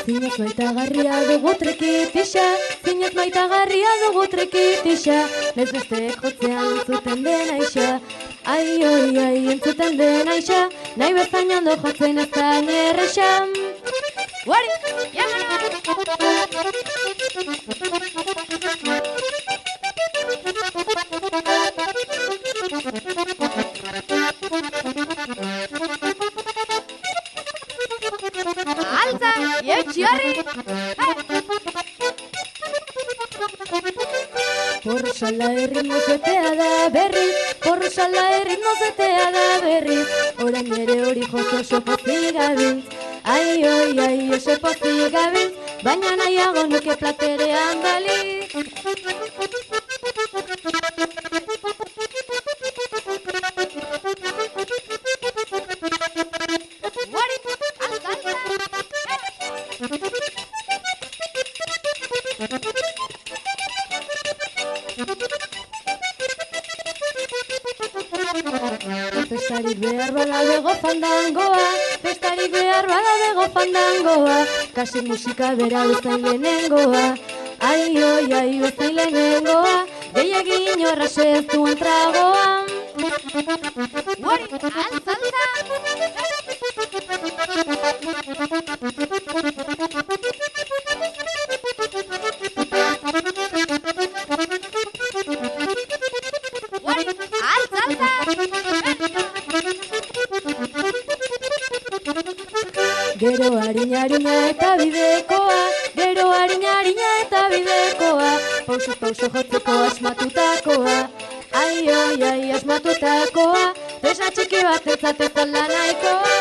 Zinez maitagarria dugu trikitixa, zinez maitagarria dugu trikitixa, nez besteek jotzean entzuten dena ixa. Ai, oi, ai, entzuten dena ixa, nahi bezain ondo jotzen ez da nierrexa. Guari, alza, etxiarri! Porrosala erritmo zetea da berriz, porrosala erritmo zetea da berriz, orain ere hori joz oso pozik gabiltz. Ai, oi, ai, oso pozik gabiltz, baina nahiago nuke platerean balitz. Festarik behar bada bego fandangoa, festarik behar bada bego fandangoa, kasik musika bera bezain lehenengoa. Ai, oi, ai, bezain lehenengoa, gehiagin horraxe ez duen tragoa. Guari, alza! Gero harina eta bidekoa, gero harina eta bidekoa, pausuz pauso jotzeko asmatutakoa. Ai, oi, ai, asmatutakoa, tesa txiki bat ez zatezan nahikoa.